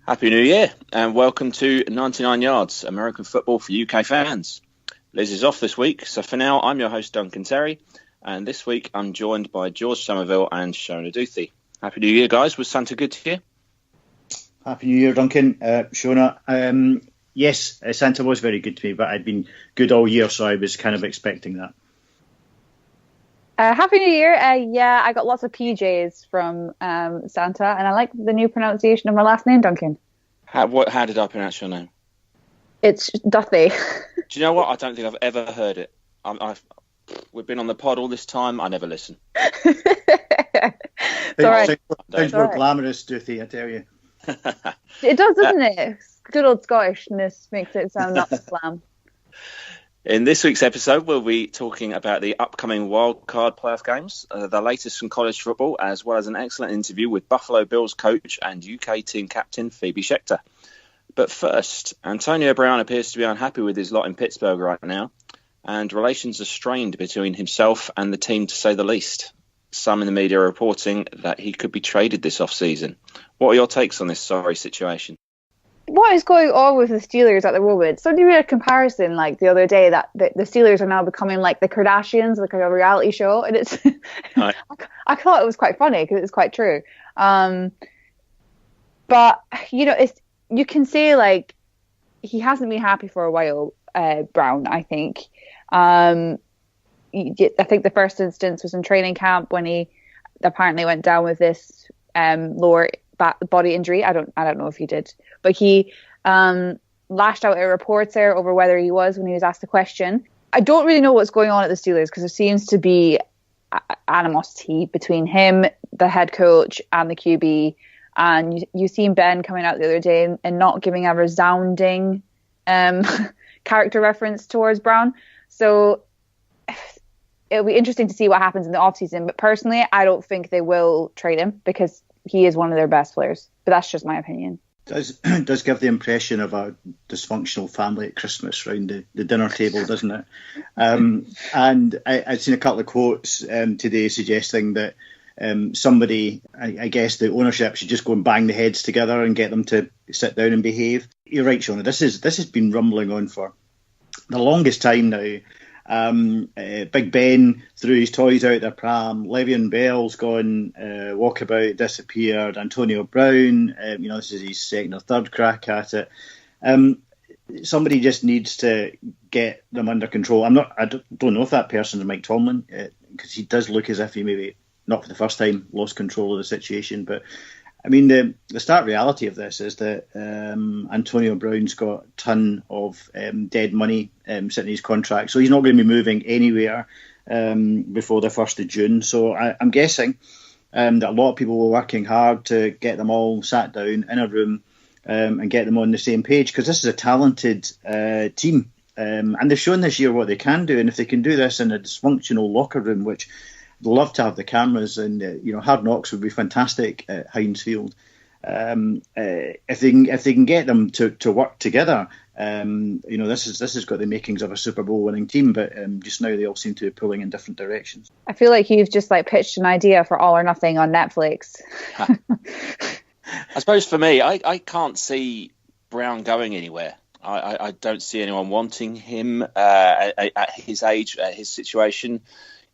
Happy New Year and welcome to 99 Yards, American football for UK fans. Liz is off this week, so for now I'm your host Duncan Terry, and this week I'm joined by George Somerville and Shona Duthie. Happy New Year, guys. Was Santa good to you? Happy New Year, Duncan. Shona, yes, Santa was very good to me, but I'd been good all year, so I was kind of expecting that. Happy New Year. Yeah, I got lots of PJs from Santa, and I like the new pronunciation of my last name, Duncan. How did I pronounce your name? It's Duthie. Do you know what? I don't think I've ever heard it. We've been on the pod all this time. I never listen. It's all right. Sounds more glamorous, Duthie, I tell you. It does, doesn't it? Good old Scottishness makes it sound not glam. In this week's episode, we'll be talking about the upcoming wildcard playoff games, the latest from college football, as well as an excellent interview with Buffalo Bills coach and UK team captain Phoebe Schecter. But first, Antonio Brown appears to be unhappy with his lot in Pittsburgh right now, and relations are strained between himself and the team, to say the least. Some in the media are reporting that he could be traded this off-season. What are your takes on this sorry situation? What is going on with the Steelers at the moment? So, you read a comparison like the other day that the Steelers are now becoming like the Kardashians, like a reality show, and it's. Right. I thought it was quite funny because it's quite true. But you can say like he hasn't been happy for a while. Brown, I think. I think the first instance was in training camp when he apparently went down with this lower body injury. I don't know if he did, but he lashed out at reports there over whether he was when he was asked the question. I don't really know what's going on at the Steelers because there seems to be animosity between him, the head coach, and the QB. And you've seen Ben coming out the other day and not giving a resounding character reference towards Brown. So it'll be interesting to see what happens in the offseason. But personally, I don't think they will trade him because he is one of their best players. But that's just my opinion. Does give the impression of a dysfunctional family at Christmas around the dinner table, doesn't it? And I'd seen a couple of quotes today suggesting that somebody, I guess the ownership should just go and bang the heads together and get them to sit down and behave. You're right, Shona. This has been rumbling on for the longest time now. Big Ben threw his toys out their pram. Le'Veon Bell's gone walkabout, disappeared. Antonio Brown, this is his second or third crack at it. Somebody just needs to get them under control. I don't know if that person is Mike Tomlin, because he does look as if he maybe not for the first time lost control of the situation. But I mean, the stark reality of this is that Antonio Brown's got a ton of dead money sitting in his contract, so he's not going to be moving anywhere before the 1st of June. So I'm guessing that a lot of people were working hard to get them all sat down in a room and get them on the same page, because this is a talented team. And they've shown this year what they can do, and if they can do this in a dysfunctional locker room, which I'd love to have the cameras, and Hard Knocks would be fantastic at Heinz Field. If they can get them to work together, this has got the makings of a Super Bowl winning team. But just now they all seem to be pulling in different directions. I feel like you've just pitched an idea for All or Nothing on Netflix. I suppose for me, I can't see Brown going anywhere. I don't see anyone wanting him at his age, at his situation.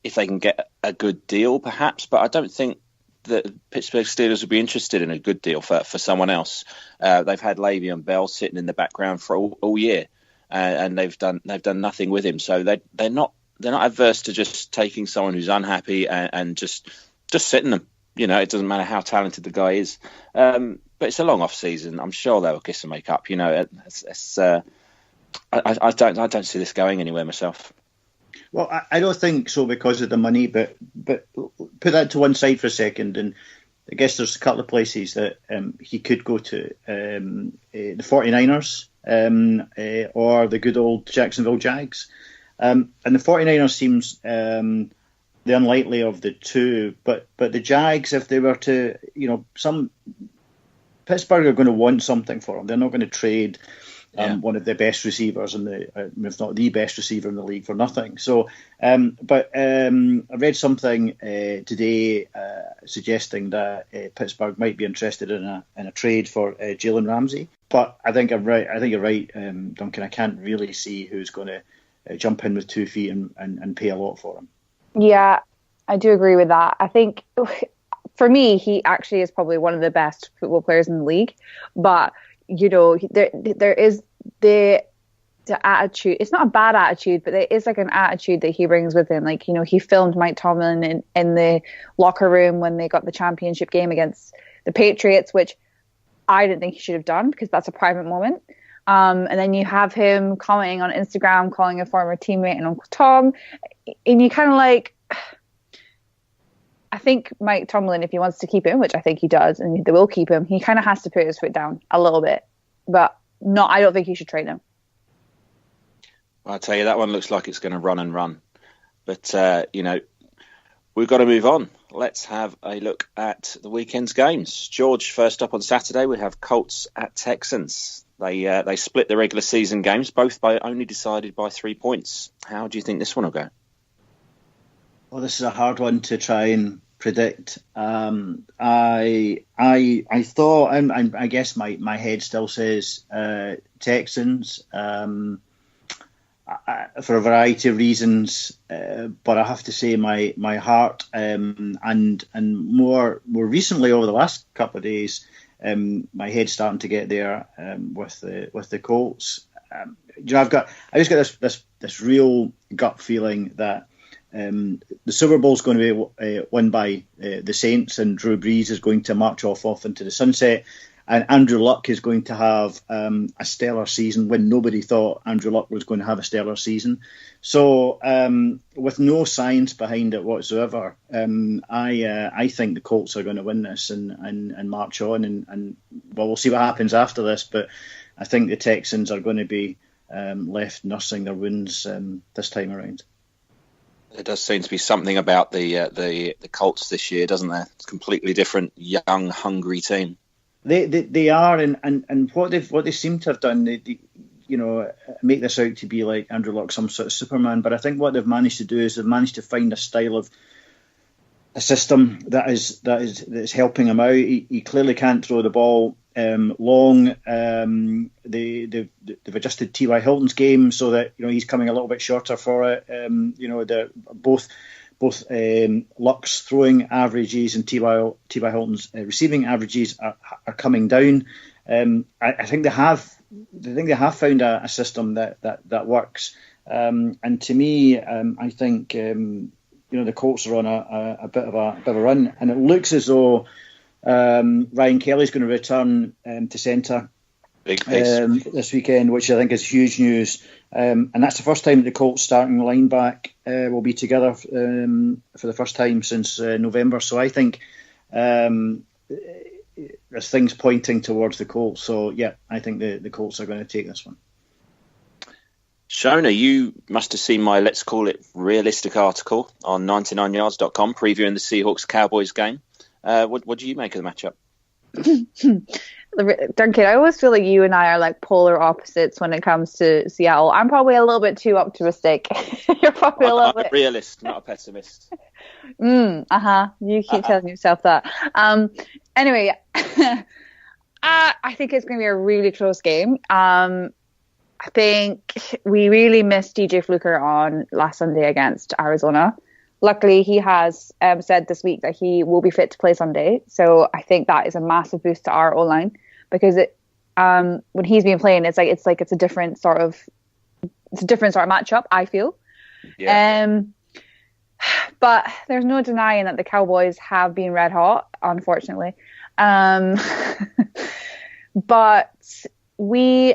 If they can get a good deal, perhaps, but I don't think that Pittsburgh Steelers would be interested in a good deal for someone else. They've had Le'Veon Bell sitting in the background for all year, and they've done nothing with him. So they're not adverse to just taking someone who's unhappy and just sitting them. It doesn't matter how talented the guy is. But it's a long off season. I'm sure they'll kiss and make up. I don't see this going anywhere myself. Well, I don't think so because of the money, but put that to one side for a second, and I guess there's a couple of places that he could go to. The 49ers or the good old Jacksonville Jags. And the 49ers seems the unlikely of the two, but the Jags, if they were to, Pittsburgh are going to want something for him. They're not going to trade one of the best receivers in if not the best receiver in the league for nothing. So, but I read something today suggesting that Pittsburgh might be interested in a trade for Jalen Ramsey. But I think I'm right. I think you're right, Duncan. I can't really see who's going to jump in with 2 feet and pay a lot for him. Yeah, I do agree with that. I think for me, he actually is probably one of the best football players in the league. But there is the attitude. It's not a bad attitude, but there is like an attitude that he brings with him. Like, he filmed Mike Tomlin in the locker room when they got the championship game against the Patriots, which I didn't think he should have done because that's a private moment. And then you have him commenting on Instagram, calling a former teammate and Uncle Tom. And you kind of like, I think Mike Tomlin, if he wants to keep him, which I think he does, and they will keep him, he kind of has to put his foot down a little bit. But no, I don't think he should trade him. I'll tell you, that one looks like it's going to run and run. But, we've got to move on. Let's have a look at the weekend's games. George, first up on Saturday, we have Colts at Texans. They split the regular season games, both only decided by 3 points. How do you think this one will go? Well, this is a hard one to try and predict. I thought, I guess my head still says Texans for a variety of reasons, but I have to say my heart and more recently over the last couple of days, my head's starting to get there with the Colts. I just got this real gut feeling that the Super Bowl is going to be won by the Saints, and Drew Brees is going to march off into the sunset, and Andrew Luck is going to have a stellar season when nobody thought Andrew Luck was going to have a stellar season. So with no science behind it whatsoever, I think the Colts are going to win this and march on, and we'll see what happens after this, but I think the Texans are going to be left nursing their wounds this time around. There does seem to be something about the Colts this year, doesn't there? It's a completely different, young, hungry team. They are, and what they seem to have done, they make this out to be like Andrew Luck, some sort of Superman. But I think what they've managed to do is they've managed to find a style of a system that is helping him out. He clearly can't throw the ball long. They've adjusted T.Y. Hilton's game so that he's coming a little bit shorter for it. Both Luck's throwing averages and T.Y. Hilton's receiving averages are coming down. I think they have found a system that works. And to me, I think the Colts are on a bit of a run, and it looks as though Ryan Kelly's going to return to centre this weekend, which I think is huge news. And that's the first time that the Colts starting line back will be together for the first time since November. So I think there's things pointing towards the Colts. So yeah, I think the Colts are going to take this one. Shona, you must have seen my, let's call it, realistic article on 99yards.com previewing the Seahawks-Cowboys game. What do you make of the matchup? Duncan, I always feel like you and I are like polar opposites when it comes to Seattle. I'm probably a little bit too optimistic. You're probably a little bit... I'm a realist, not a pessimist. You keep telling yourself that. Anyway, I think it's going to be a really close game. I think we really missed DJ Fluker on last Sunday against Arizona. Luckily, he has said this week that he will be fit to play Sunday. So I think that is a massive boost to our O-line, because when he's been playing, it's a different sort of matchup, I feel. Yeah. But there's no denying that the Cowboys have been red hot, unfortunately. But we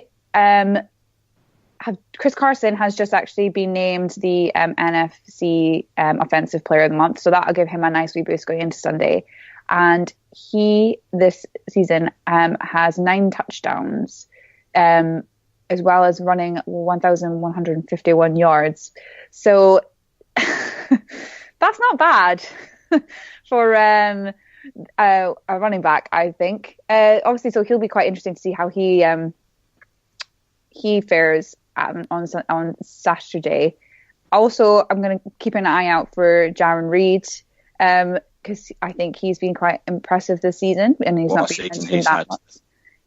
Chris Carson has just actually been named the NFC Offensive Player of the Month, so that'll give him a nice wee boost going into Sunday. And he, this season, has 9 touchdowns, as well as running 1,151 yards. So that's not bad for a running back, I think. Obviously, so he'll be quite interesting to see how he he fares on Saturday. Also, I'm going to keep an eye out for Jaron Reed, because I think he's been quite impressive this season, and he's not been mentioned that much.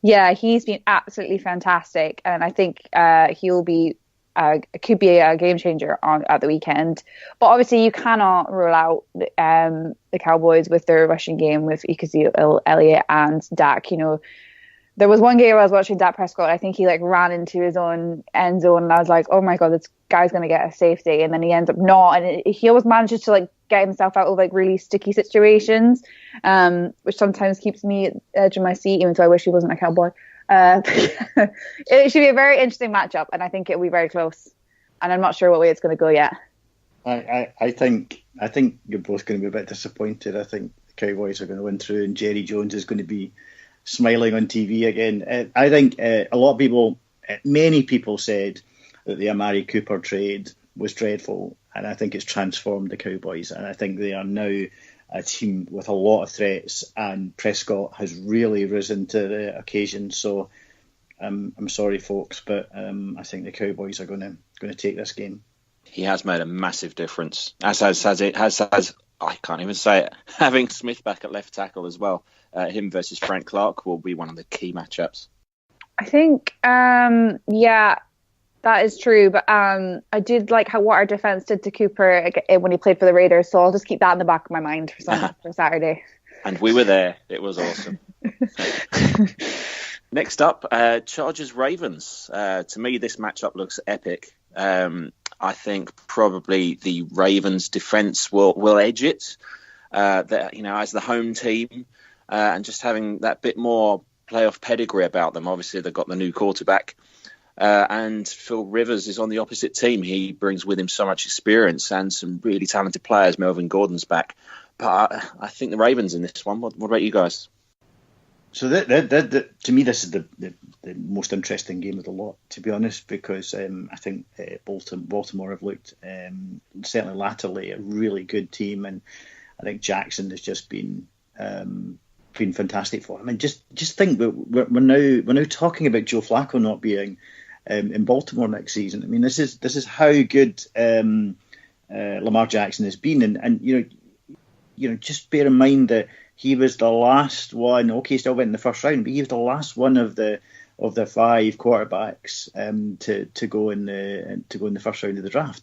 Yeah, he's been absolutely fantastic, and I think he'll be could be a game changer at the weekend. But obviously, you cannot rule out the Cowboys with their rushing game with Ezekiel Elliott and Dak. You know, there was one game I was watching Dak Prescott. I think he ran into his own end zone, and I was like, "Oh my god, this guy's going to get a safety," and then he ends up not, and he always manages to get himself out of really sticky situations, which sometimes keeps me at the edge of my seat, even though I wish he wasn't a Cowboy. It should be a very interesting matchup, and I think it'll be very close, and I'm not sure what way it's going to go yet. I think you're both going to be a bit disappointed. I think the Cowboys are going to win through, and Jerry Jones is going to be smiling on TV again. I think a lot of people, many people said that the Amari Cooper trade was dreadful, and I think it's transformed the Cowboys, and I think they are now a team with a lot of threats, and Prescott has really risen to the occasion. So I'm sorry, folks, but I think the Cowboys are going to take this game. He has made a massive difference, as I can't even say it, having Smith back at left tackle as well. Him versus Frank Clark will be one of the key matchups. I think, yeah, that is true. But I did like what our defense did to Cooper when he played for the Raiders. So I'll just keep that in the back of my mind for Saturday. And we were there. It was awesome. Next up, Chargers-Ravens. To me, this matchup looks epic. I think probably the Ravens defense will edge it. As the home team, and just having that bit more playoff pedigree about them. Obviously, they've got the new quarterback, and Phil Rivers is on the opposite team. He brings with him so much experience and some really talented players. Melvin Gordon's back, but I think the Ravens in this one. What about you guys? So to me, this is the most interesting game of the lot, to be honest, because I think Baltimore have looked, certainly latterly, a really good team, and I think Jackson has just been fantastic for him. And just think that we're now talking about Joe Flacco not being in Baltimore next season. I mean, this is how good Lamar Jackson has been, and just bear in mind that he was the last one. Okay, he still went in the first round, but he was the last one of the 5 quarterbacks to go in the first round of the draft.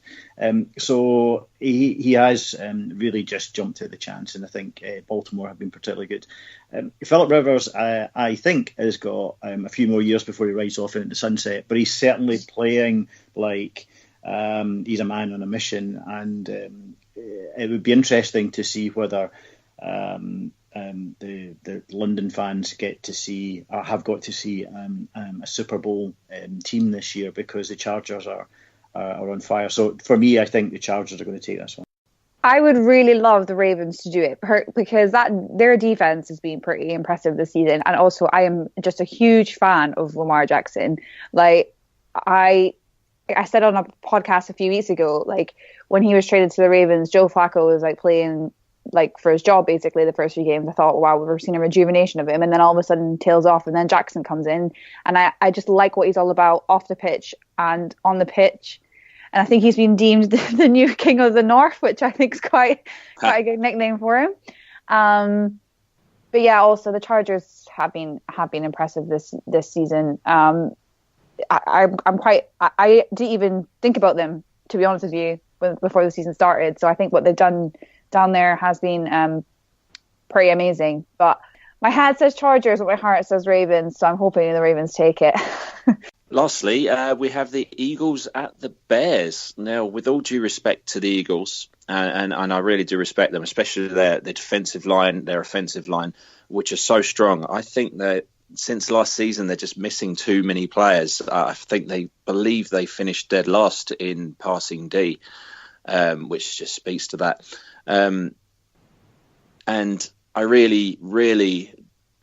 So he has really just jumped at the chance, and I think Baltimore have been particularly good. Philip Rivers, I think, has got a few more years before he rides off into the sunset, but he's certainly playing like he's a man on a mission, and it would be interesting to see whether the London fans get to see, or have got to see, a Super Bowl team this year, because the Chargers are on fire. So for me, I think the Chargers are going to take this one. I would really love the Ravens to do it, because their defense has been pretty impressive this season, and also I am just a huge fan of Lamar Jackson. Like I said on a podcast a few weeks ago, like when he was traded to the Ravens, Joe Flacco was playing for his job basically the first few games. I thought, wow, we've seen a rejuvenation of him, and then all of a sudden tails off, and then Jackson comes in, and I just like what he's all about off the pitch and on the pitch, and I think he's been deemed the new king of the North, which I think is quite a good nickname for him. But yeah, also the Chargers have been impressive this season. I didn't even think about them, to be honest with you, before the season started. So I think what they've done down there has been pretty amazing. But my head says Chargers, but my heart says Ravens, so I'm hoping the Ravens take it. Lastly, we have the Eagles at the Bears. Now, with all due respect to the Eagles, and I really do respect them, especially their defensive line, their offensive line, which are so strong. I think that since last season, they're just missing too many players. I think they believe they finished dead last in passing D, which just speaks to that. And I really, really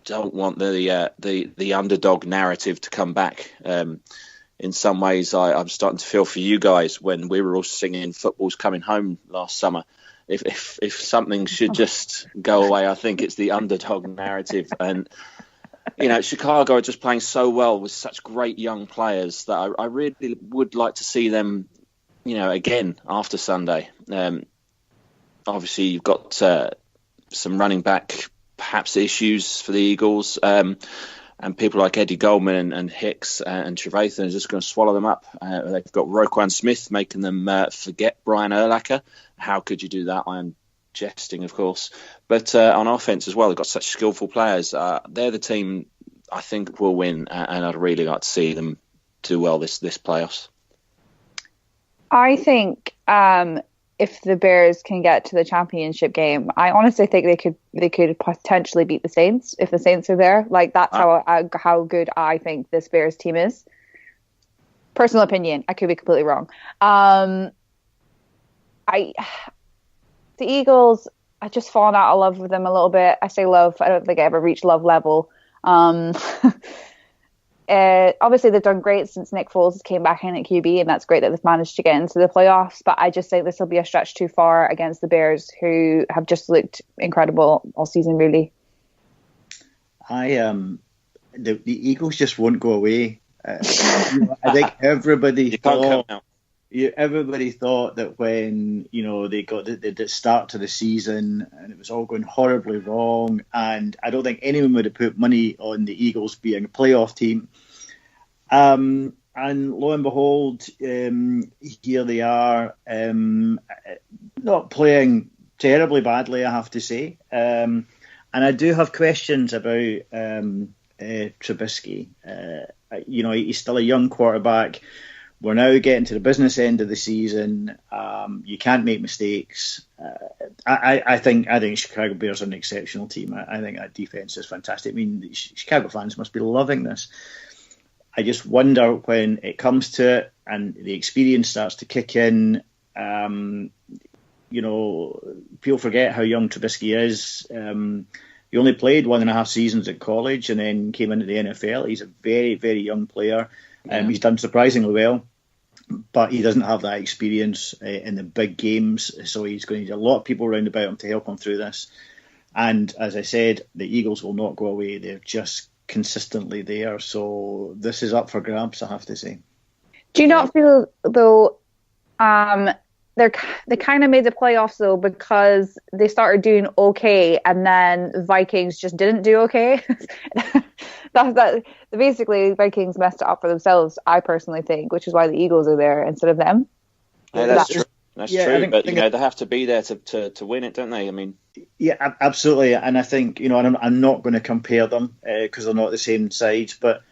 don't want the underdog narrative to come back. In some ways, I'm starting to feel for you guys when we were all singing "Football's Coming Home" last summer. If something should just go away, I think it's the underdog narrative. And Chicago are just playing so well with such great young players that I really would like to see them, again after Sunday. Obviously, you've got some running back perhaps issues for the Eagles, and people like Eddie Goldman and Hicks and Trevathan are just going to swallow them up. They've got Roquan Smith making them forget Brian Urlacher. How could you do that? I'm jesting, of course. But on offense as well, they've got such skillful players. They're the team I think will win, and I'd really like to see them do well this playoffs. I think if the Bears can get to the championship game, I honestly think they could potentially beat the Saints if the Saints are there. Like, that's how good I think this Bears team is. Personal opinion, I could be completely wrong. The Eagles, I just fallen out of love with them a little bit. I say love, I don't think I ever reached love level. Obviously, they've done great since Nick Foles came back in at QB, and that's great that they've managed to get into the playoffs. But I just think this will be a stretch too far against the Bears, who have just looked incredible all season, really. The Eagles just won't go away. I think everybody thought that when they got the start to the season and it was all going horribly wrong, and I don't think anyone would have put money on the Eagles being a playoff team. And lo and behold, here they are, not playing terribly badly, I have to say. And I do have questions about Trubisky. He's still a young quarterback. We're now getting to the business end of the season. You can't make mistakes. I think Chicago Bears are an exceptional team. I think that defense is fantastic. I mean, Chicago fans must be loving this. I just wonder when it comes to it and the experience starts to kick in. People forget how young Trubisky is. He only played 1.5 seasons at college and then came into the NFL. He's a very, very young player. He's done surprisingly well, but he doesn't have that experience in the big games. So he's going to need a lot of people around about him to help him through this. And as I said, the Eagles will not go away. They're just consistently there. So this is up for grabs, I have to say. Do you not feel, though, they kind of made the playoffs, though, because they started doing okay and then the Vikings just didn't do okay? Basically, Vikings messed it up for themselves, I personally think, which is why the Eagles are there instead of them. Yeah, that's true. That's true, but they have to be there to win it, don't they? I mean, yeah, absolutely. And I think and I'm not going to compare them because they're not the same sides. But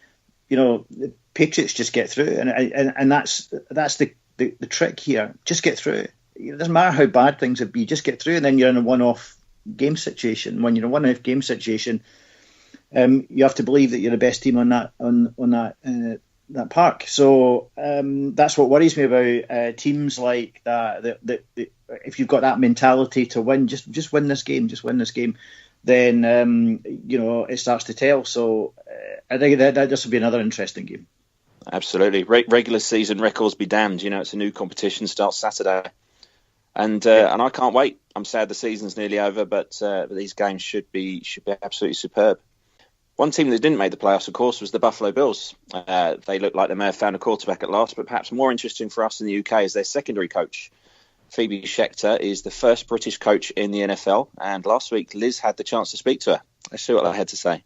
the Patriots just get through, and that's the trick here. Just get through. It doesn't matter how bad things would be. Just get through, and then you're in a one-off game situation. When you're in a one-off game situation, you have to believe that you're the best team on that park. So that's what worries me about teams like that. If you've got that mentality to win, just win this game. Just win this game. Then it starts to tell. So I think that this will be another interesting game. Absolutely. Regular season records be damned. It's a new competition, starts Saturday. And I can't wait. I'm sad the season's nearly over, but these games should be absolutely superb. One team that didn't make the playoffs, of course, was the Buffalo Bills. They look like they may have found a quarterback at last, but perhaps more interesting for us in the UK is their secondary coach. Phoebe Schecter is the first British coach in the NFL, and last week Liz had the chance to speak to her. Let's see what they had to say.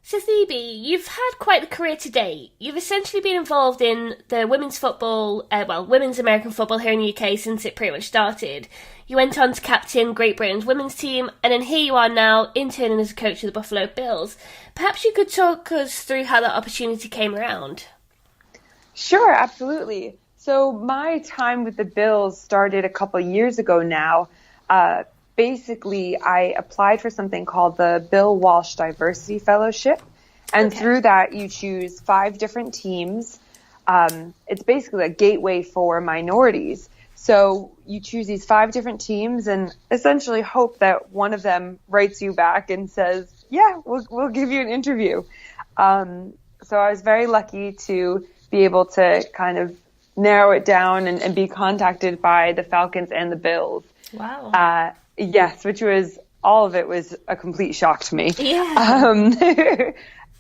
So Phoebe, you've had quite the career to date. You've essentially been involved in the women's football, women's American football here in the UK since it pretty much started. You went on to captain Great Britain's women's team, and then here you are now, interning as a coach of the Buffalo Bills. Perhaps you could talk us through how that opportunity came around. Sure, absolutely. So my time with the Bills started a couple of years ago now. Basically, I applied for something called the Bill Walsh Diversity Fellowship. And through that, you choose 5 different teams. It's basically a gateway for minorities. So you choose these 5 different teams and essentially hope that one of them writes you back and says, yeah, we'll give you an interview. So I was very lucky to be able to kind of narrow it down and be contacted by the Falcons and the Bills. Wow. Yes, which was all of it was a complete shock to me. Yeah.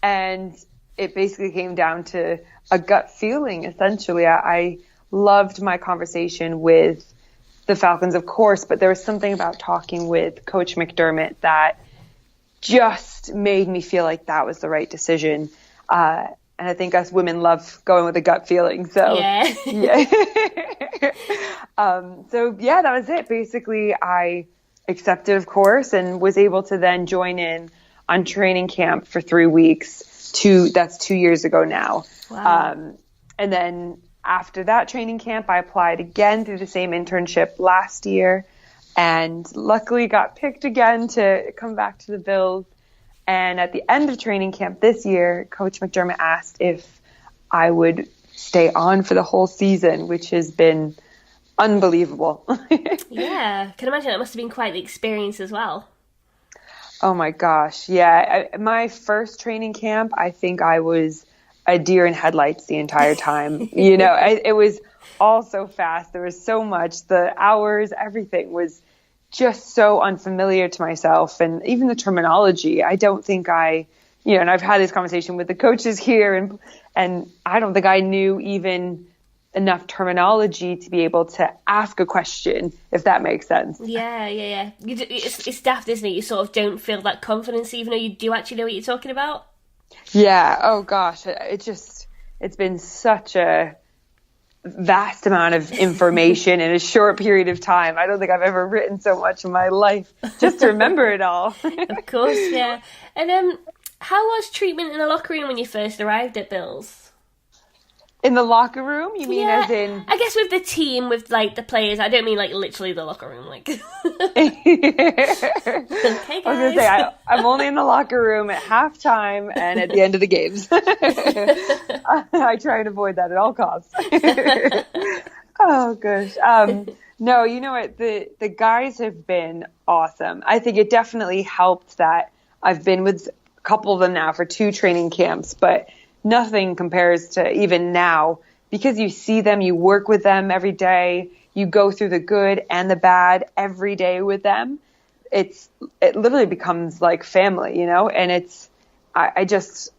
And it basically came down to a gut feeling, essentially. I loved my conversation with the Falcons, of course, but there was something about talking with Coach McDermott that just made me feel like that was the right decision. And I think us women love going with a gut feeling. So, yeah. That was it. Basically, I accepted, of course, and was able to then join in on training camp for 3 weeks. That's 2 years ago now. Wow. And then after that training camp, I applied again through the same internship last year, and luckily got picked again to come back to the Bills. And at the end of training camp this year, Coach McDermott asked if I would stay on for the whole season, which has been unbelievable. Yeah, I can imagine that must have been quite the experience as well. Oh my gosh, yeah. My first training camp, I think I was a deer in headlights the entire time. It was all so fast. There was so much. The hours, everything was just so unfamiliar to myself. And even the terminology, I don't think and I've had this conversation with the coaches here, and I don't think I knew even enough terminology to be able to ask a question, if that makes sense. Yeah. It's daft, isn't it? You sort of don't feel that confidence, even though you do actually know what you're talking about. Yeah. Oh gosh, it's been such a vast amount of information in a short period of time. I don't think I've ever written so much in my life just to remember it all. Of course, yeah. And how was treatment in the locker room when you first arrived at Bills? In the locker room? You mean as in... I guess with the team, with, like, the players. I don't mean, like, literally the locker room, like... Okay, guys. I was going to say, I'm only in the locker room at halftime and at the end of the games. I try and avoid that at all costs. Oh, gosh. No, you know what? The guys have been awesome. I think it definitely helped that I've been with a couple of them now for 2 training camps, but nothing compares to even now, because you see them, you work with them every day, you go through the good and the bad every day with them. It literally becomes like family, and I just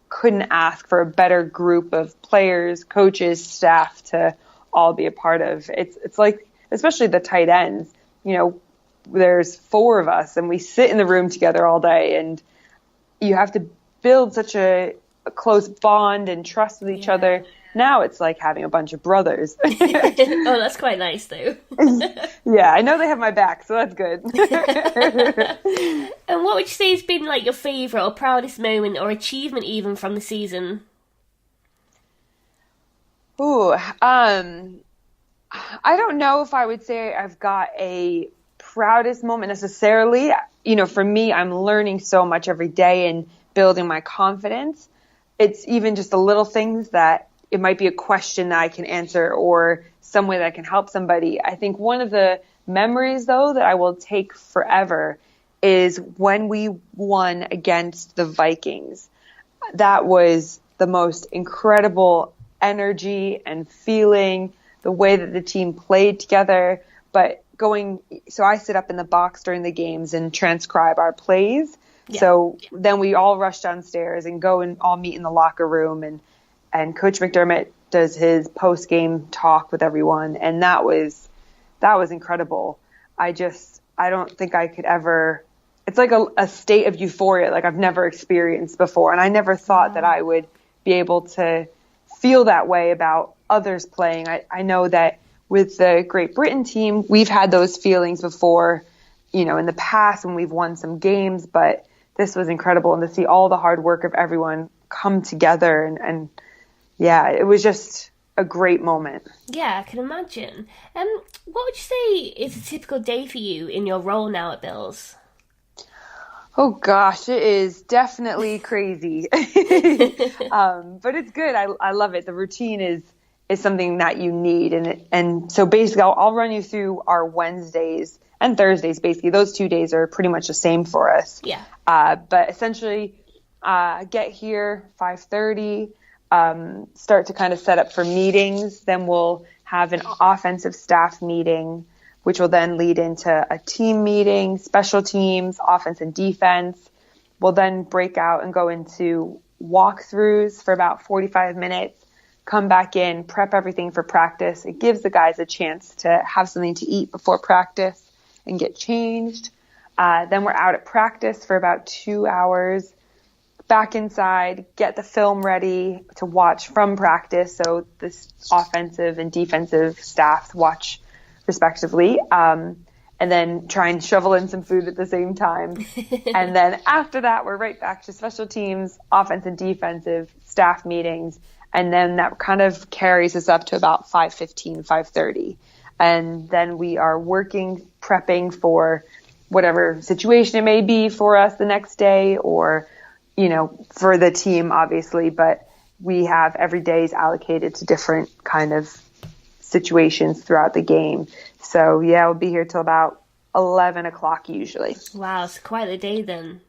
couldn't ask for a better group of players, coaches, staff to all be a part of. It's like, especially the tight ends, there's 4 of us and we sit in the room together all day, and you have to build such a close bond and trust with each other. Now it's like having a bunch of brothers. Oh, that's quite nice though. Yeah, I know they have my back, so that's good. And what would you say has been like your favourite or proudest moment or achievement even from the season? Ooh, I don't know if I would say I've got a proudest moment necessarily. For me, I'm learning so much every day and building my confidence. It's even just the little things that it might be a question that I can answer or some way that I can help somebody. I think one of the memories, though, that I will take forever is when we won against the Vikings. That was the most incredible energy and feeling, the way that the team played together. But so I sit up in the box during the games and transcribe our plays. Yeah. So then we all rush downstairs and go and all meet in the locker room, and Coach McDermott does his post-game talk with everyone, and that was incredible. I don't think I could ever. It's like a state of euphoria like I've never experienced before, and I never thought that I would be able to feel that way about others playing. I know that with the Great Britain team, we've had those feelings before, in the past when we've won some games, but this was incredible, and to see all the hard work of everyone come together and yeah, it was just a great moment. Yeah, I can imagine. What would you say is a typical day for you in your role now at Bills? Oh gosh, it is definitely crazy. But it's good. I love it. The routine is something that you need, and so basically I'll run you through our Wednesdays and Thursdays. Basically, those 2 days are pretty much the same for us. Yeah. But essentially, get here 5:30. Start to kind of set up for meetings. Then we'll have an offensive staff meeting. which will then lead into a team meeting, special teams, offense and defense. We'll then break out and go into walkthroughs for about 45 minutes, come back in, prep everything for practice. It gives the guys a chance to have something to eat before practice and get changed. Then we're out at practice for about 2 hours, back inside, get the film ready to watch from practice. So this offensive and defensive staff watch respectively. And then try and shovel in some food at the same time. And then after that, we're right back to special teams, offense and defensive, staff meetings. And then that kind of carries us up to about 5:15, 5:30. And then we are working, prepping for whatever situation it may be for us the next day, or, for the team, obviously. But we have every day is allocated to different kind of situations throughout the game. So yeah, we'll be here till about 11 o'clock usually. Wow, it's quite a day then.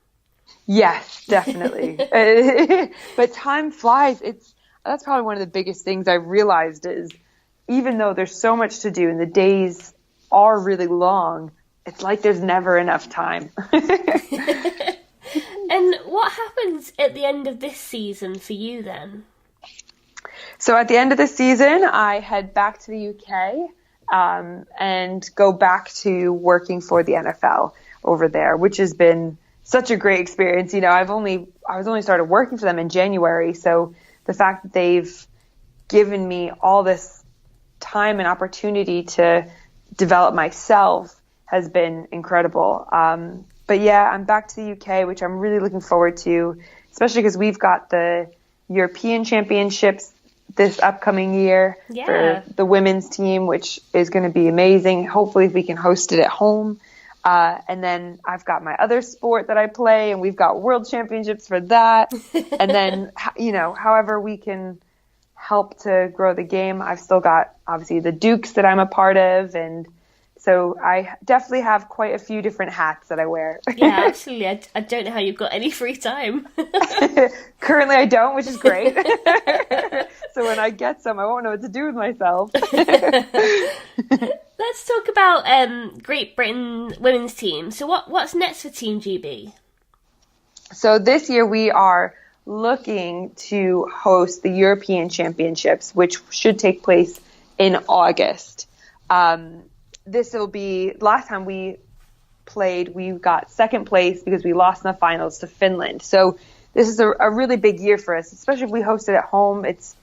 Yes, definitely. But time flies. That's probably one of the biggest things I realized is, even though there's so much to do and the days are really long, it's like there's never enough time. And what happens at the end of this season for you then? So at the end of the season, I head back to the UK and go back to working for the NFL over there, which has been such a great experience. I was only started working for them in January, so the fact that they've given me all this time and opportunity to develop myself has been incredible. But yeah, I'm back to the UK, which I'm really looking forward to, especially because we've got the European Championships this upcoming year for the women's team, which is going to be amazing. Hopefully we can host it at home. And then I've got my other sport that I play, and we've got world championships for that. And then, however we can help to grow the game. I've still got, obviously, the Dukes that I'm a part of. And so I definitely have quite a few different hats that I wear. Yeah, absolutely. I don't know how you've got any free time. Currently I don't, which is great. So when I get some, I won't know what to do with myself. Let's talk about Great Britain women's team. So what's next for Team GB? So this year we are looking to host the European Championships, which should take place in August. This will be, last time we played, we got second place because we lost in the finals to Finland. So this is a really big year for us, especially if we host it at home. It's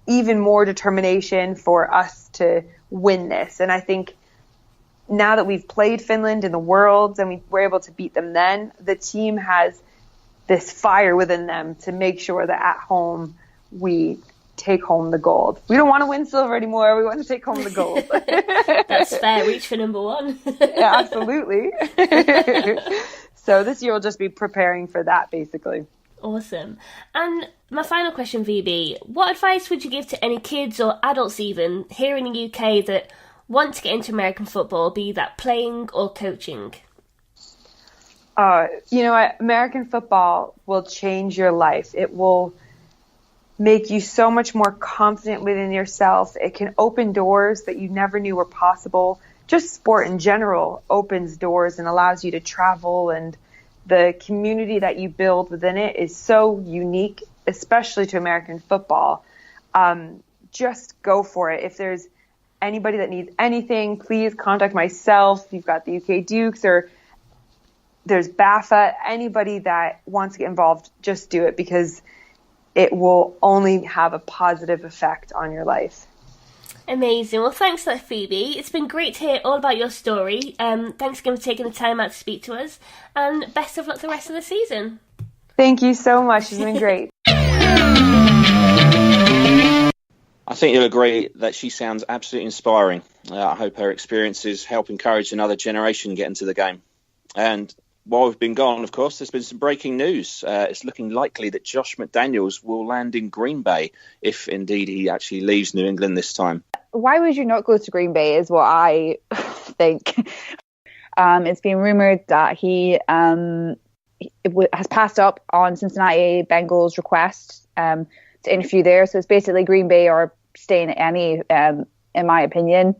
even more determination for us to win this. And I think now that we've played Finland in the Worlds and we were able to beat them then, the team has this fire within them to make sure that at home we take home the gold. We don't want to win silver anymore. We want to take home the gold. That's fair. Reach for number one. Yeah, absolutely. So this year we'll just be preparing for that, basically. Awesome. And my final question, Phoebe, what advice would you give to any kids or adults even here in the UK that want to get into American football, be that playing or coaching? American football will change your life. It will make you so much more confident within yourself. It can open doors that you never knew were possible. Just sport in general opens doors and allows you to travel, and the community that you build within it is so unique, especially to American football. Just go for it. If there's anybody that needs anything, please contact myself. You've got the UK Dukes, or there's BAFA. Anybody that wants to get involved, just do it, because it will only have a positive effect on your life. Amazing. Well, thanks for that, Phoebe. It's been great to hear all about your story. Thanks again for taking the time out to speak to us, and best of luck the rest of the season. Thank you so much. It's been great. I think you'll agree that she sounds absolutely inspiring. I hope her experiences help encourage another generation get into the game. And while we've been gone, of course, there's been some breaking news. It's looking likely that Josh McDaniels will land in Green Bay, if indeed he actually leaves New England this time. Why would you not go to Green Bay is what I think. It's been rumoured that he has passed up on Cincinnati Bengals' request to interview there. So it's basically Green Bay or staying at any, in my opinion.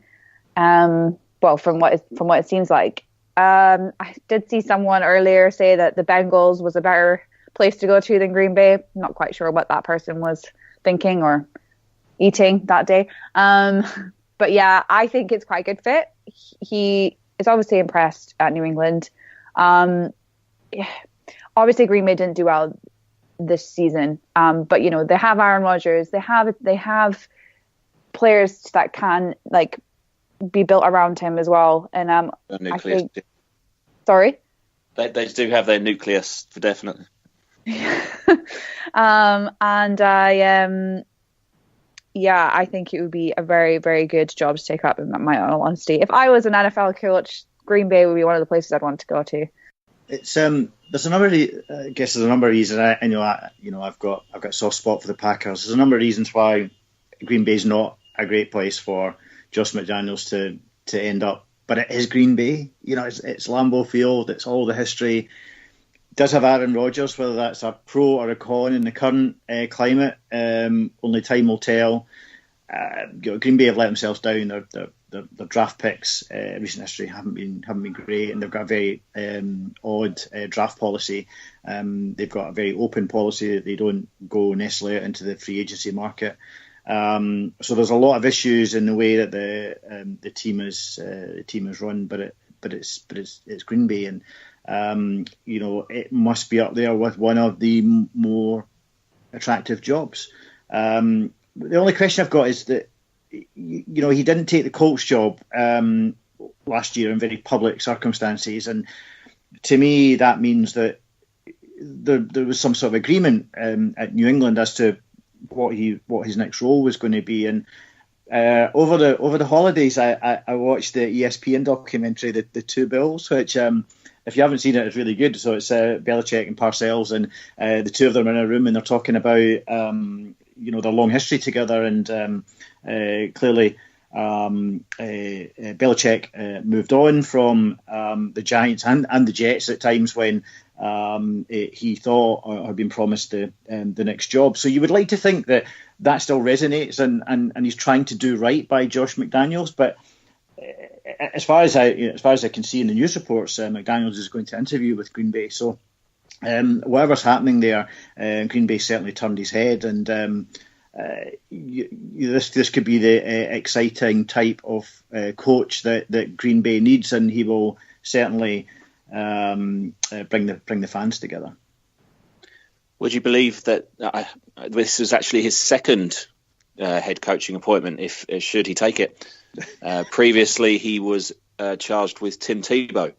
well, from what it seems like. I did see someone earlier say that the Bengals was a better place to go to than Green Bay. Not quite sure what that person was thinking or eating that day. But yeah, I think it's quite a good fit. He is obviously impressed at New England. Obviously Green Bay didn't do well this season. But you know, they have Aaron Rodgers. They have players that can like be built around him as well. And I think, sorry, they do have their nucleus for definite. I think it would be a very, very good job to take up, in my own honesty. If I was an NFL coach, Green Bay would be one of the places I'd want to go to. It's there's a number of reasons. I've got a soft spot for the Packers. There's a number of reasons why Green Bay's not a great place for Josh McDaniels to end up, but it is Green Bay. You know, it's Lambeau Field. It's all the history. It does have Aaron Rodgers, whether that's a pro or a con in the current climate. Only time will tell. Green Bay have let themselves down. Their draft picks, recent history haven't been great, and they've got a very odd draft policy. They've got a very open policy that they don't go necessarily out into the free agency market. So there's a lot of issues in the way that the team is run, but it's Green Bay, and it must be up there with one of the more attractive jobs. The only question I've got is that he didn't take the Colts job last year in very public circumstances, and to me that means that there was some sort of agreement at New England as to what his next role was going to be. And over the holidays, I watched the ESPN documentary, the Two Bills, which if you haven't seen it, it's really good. So it's Belichick and Parcells, and the two of them are in a room, and they're talking about their long history together, and clearly Belichick moved on from the Giants and the Jets at times when he thought or had been promised the next job. So you would like to think that still resonates, and he's trying to do right by Josh McDaniels. But as far as I can see in the news reports, McDaniels is going to interview with Green Bay. So whatever's happening there, Green Bay certainly turned his head, and this could be the exciting type of coach that Green Bay needs, and he will certainly bring the fans together. Would you believe that this was actually his second head coaching appointment, if should he take it? Previously, he was charged with Tim Tebow,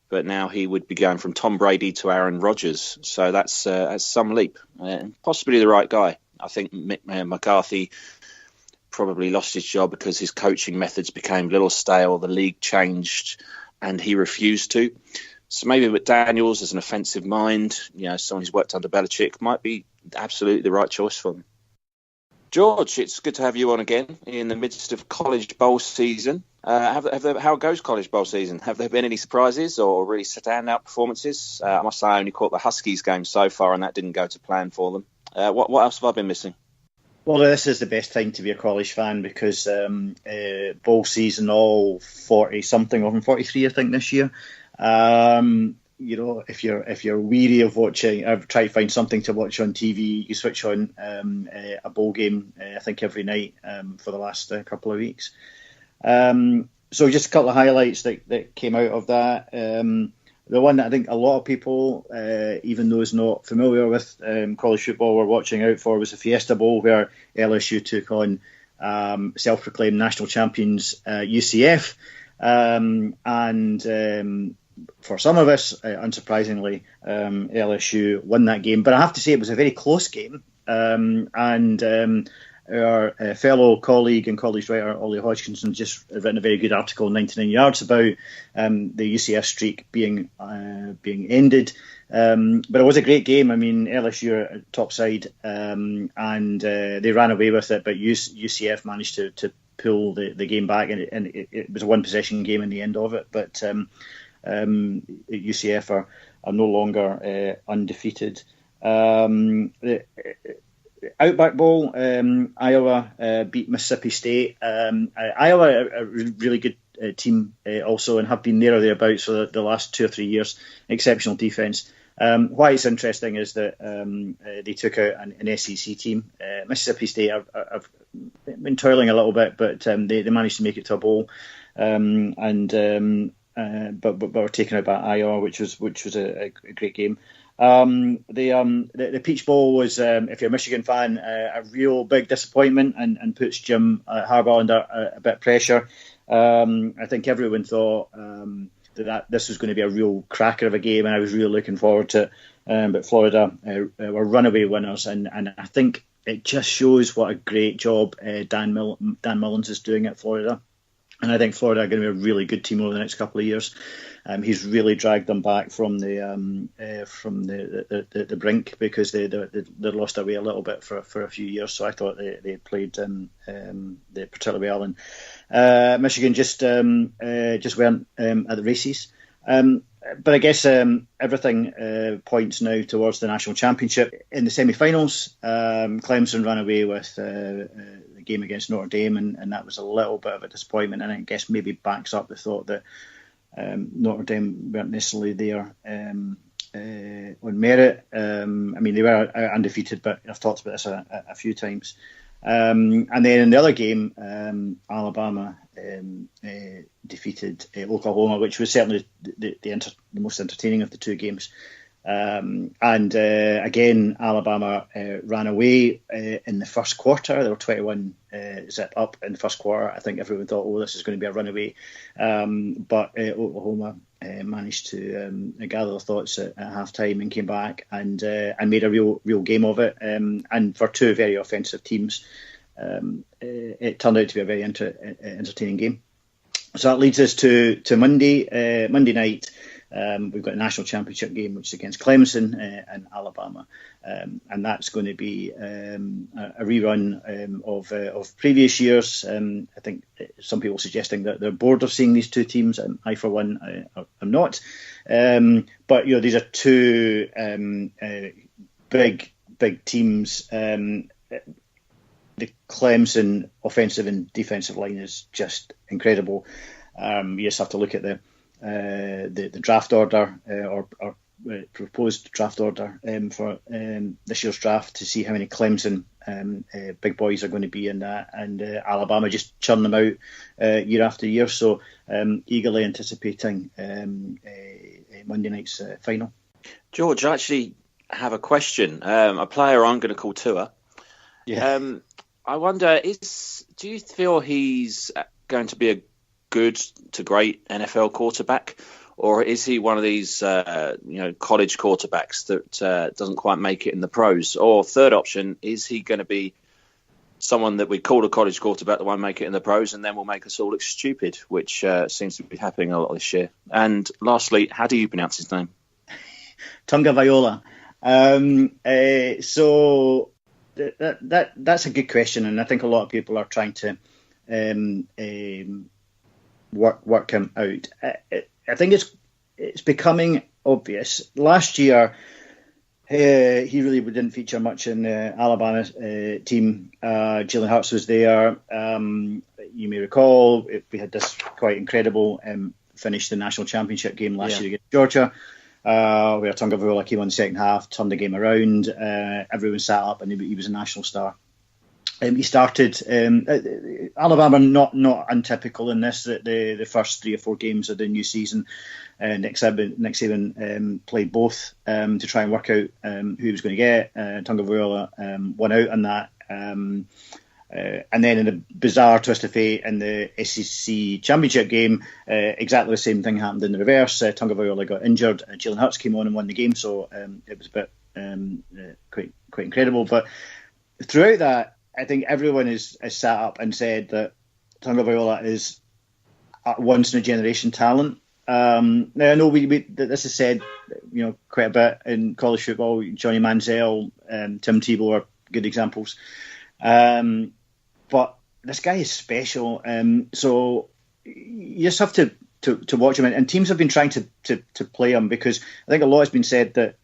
but now he would be going from Tom Brady to Aaron Rodgers. So that's some leap. Possibly the right guy. I think McCarthy probably lost his job because his coaching methods became a little stale. The league changed, and he refused to. So maybe McDaniels, as an offensive mind, someone who's worked under Belichick, might be absolutely the right choice for him. George, it's good to have you on again in the midst of college bowl season. How goes college bowl season? Have there been any surprises or really standout performances? I must say I only caught the Huskies game so far, and that didn't go to plan for them. What else have I been missing? Well, this is the best time to be a college fan because bowl season, all 40-something of them, 43 I think this year. If you're weary of watching, I've tried to find something to watch on TV. You switch on a bowl game, I think every night for the last couple of weeks. So just a couple of highlights that came out of that. The one that I think a lot of people, even those not familiar with college football, were watching out for was the Fiesta Bowl, where LSU took on self-proclaimed national champions UCF. For some of us, unsurprisingly, LSU won that game. But I have to say it was a very close game. Our fellow colleague and college writer, Ollie Hodgkinson, just written a very good article, 99 Yards, about the UCF streak being ended. But it was a great game. I mean, LSU are a top side, and they ran away with it, but UCF managed to pull the game back, and it was a one-possession game in the end of it. But UCF are no longer undefeated. The Outback Bowl, Iowa beat Mississippi State. Iowa, a really good team also, and have been there or thereabouts for the last 2 or 3 years. Exceptional defence. Why it's interesting is that they took out an SEC team. Mississippi State have been toiling a little bit, but they managed to make it to a bowl, but were taken out by Iowa, which was a great game. The Peach Bowl was, if you're a Michigan fan, a real big disappointment and puts Jim Harbaugh under a bit of pressure. I think everyone thought that this was going to be a real cracker of a game, and I was really looking forward to it. But Florida were runaway winners, and I think it just shows what a great job Dan Mullins is doing at Florida. And I think Florida are going to be a really good team over the next couple of years. He's really dragged them back from the brink, because they lost their way a little bit for a few years. So I thought they played particularly well. And Michigan just weren't at the races. But I guess everything points now towards the national championship. In the semi-finals, Clemson ran away with the game against Notre Dame, and that was a little bit of a disappointment, and I guess maybe backs up the thought that Notre Dame weren't necessarily there on merit. I mean, they were undefeated, but I've talked about this a few times. And then in the other game, Alabama defeated Oklahoma, which was certainly the most entertaining of the two games. Again, Alabama ran away in the first quarter. They were 21-zip up in the first quarter. I think everyone thought, this is going to be a runaway. But Oklahoma managed to gather their thoughts at half-time and came back and made a real game of it. And for two very offensive teams, it turned out to be a very entertaining game. So that leads us to Monday night. We've got a national championship game, which is against Clemson and Alabama, and that's going to be a rerun of previous years. I think some people suggesting that they're bored of seeing these two teams. I, for one, am not. But these are two big teams. The Clemson offensive and defensive line is just incredible. You just have to look at the draft order or proposed draft order for this year's draft to see how many Clemson big boys are going to be in that, and Alabama just churn them out year after year. So eagerly anticipating Monday night's final. George, I actually have a question. A player I'm going to call Tua. Yeah. I wonder, do you feel he's going to be a good to great NFL quarterback, or is he one of these college quarterbacks that doesn't quite make it in the pros? Or third option, is he going to be someone that we call a college quarterback that won't make it in the pros and then will make us all look stupid, which seems to be happening a lot this year? And lastly, how do you pronounce his name? Tunga Viola. So that's a good question, and I think a lot of people are trying to work him out. I think it's becoming obvious. Last year, he really didn't feature much in Alabama's team. Jalen Hurts was there. You may recall we had this quite incredible finish the national championship game last year against Georgia, where Tunga Viola came on the second half, turned the game around. Everyone sat up, and he was a national star. He started Alabama, not untypical in this, that the first 3 or 4 games of the new season, Nick Saban played both to try and work out who he was going to get. Tunga Viola won out on that. And then in a bizarre twist of fate in the SEC championship game, exactly the same thing happened in the reverse. Tunga Viola got injured. Jalen Hurts came on and won the game, so it was a bit quite incredible. But throughout that, I think everyone has sat up and said that Tunga Viola is a once-in-a-generation talent. Now, I know this is said quite a bit in college football. Johnny Manziel, Tim Tebow are good examples. But this guy is special. So you just have to watch him. And teams have been trying to play him, because I think a lot has been said that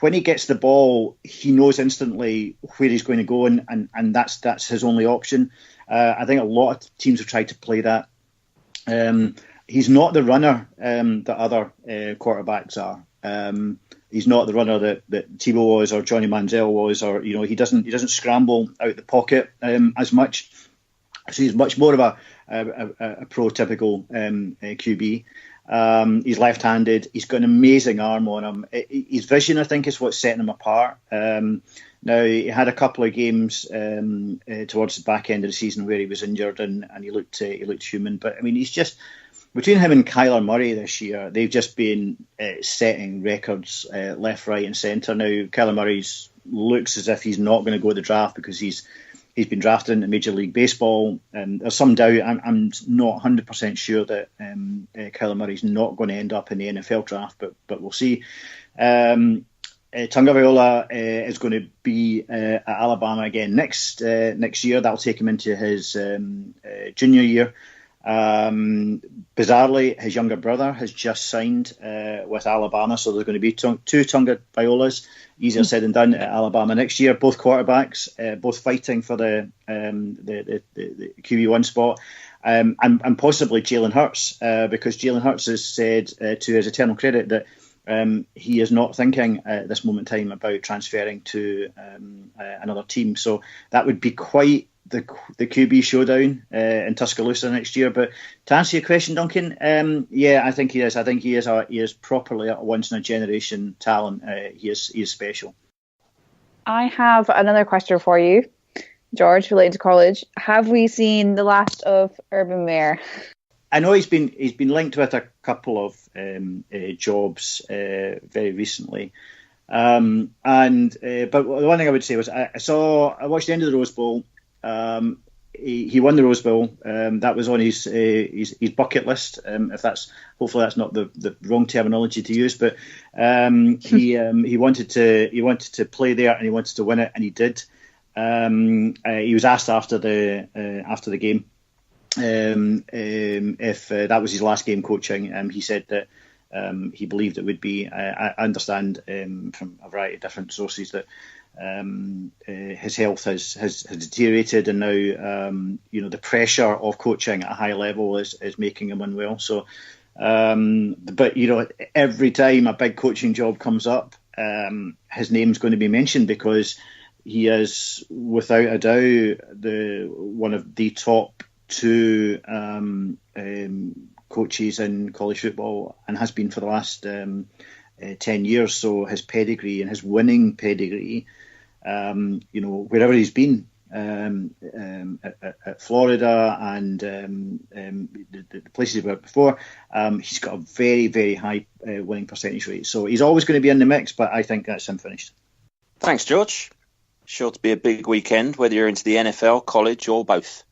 when he gets the ball, he knows instantly where he's going to go, and that's his only option. I think a lot of teams have tried to play that. He's not the runner that other quarterbacks are. He's not the runner that Tebow was or Johnny Manziel was, or he doesn't scramble out the pocket as much. So he's much more of a prototypical QB. He's left-handed. He's got an amazing arm on him. His vision, I think, is what's setting him apart. Now, he had a couple of games towards the back end of the season where he was injured and he looked human. But I mean, he's just, between him and Kyler Murray this year, they've just been setting records left, right, and centre. Now, Kyler Murray looks as if he's not going to go to the draft because he's been drafted into Major League Baseball. There's some doubt. I'm not 100% sure that Kyler Murray's not going to end up in the NFL draft, but we'll see. Tagovailoa is going to be at Alabama again next year. That'll take him into his junior year. Bizarrely, his younger brother has just signed with Alabama, so there's going to be two Tagovailoas. Easier said than done at Alabama next year. Both quarterbacks, both fighting for the QB1 spot, and possibly Jalen Hurts, because Jalen Hurts has said, to his eternal credit, that he is not thinking at this moment in time about transferring to another team. So that would be quite the QB showdown in Tuscaloosa next year. But to answer your question, Duncan, I think he is. I think he is properly a once in a generation talent. He is special. I have another question for you, George, related to college. Have we seen the last of Urban Meyer? I know he's been linked with a couple of jobs very recently, but the one thing I would say was I watched the end of the Rose Bowl. He won the Rose Bowl. That was on his bucket list. Hopefully that's not the wrong terminology to use, but he wanted to play there and he wanted to win it, and he did. He was asked after the game if that was his last game coaching. He said that he believed it would be. I understand from a variety of different sources that his health has deteriorated, and now the pressure of coaching at a high level is making him unwell. So, but every time a big coaching job comes up, his name's going to be mentioned, because he is without a doubt one of the top two coaches in college football, and has been for the last 10 years. So his pedigree and his winning pedigree, wherever he's been, at Florida and the places he worked before, he's got a very, very high winning percentage rate. So he's always going to be in the mix, but I think that's him finished. Thanks, George. Sure to be a big weekend, whether you're into the NFL, college, or both.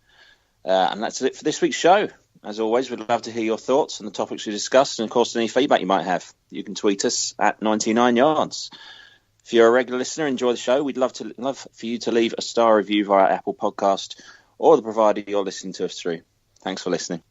And that's it for this week's show. As always, we'd love to hear your thoughts on the topics we discussed, and of course any feedback you might have. You can tweet us at 99yards. If you're a regular listener, enjoy the show. We'd love for you to leave a star review via Apple Podcast or the provider you're listening to us through. Thanks for listening.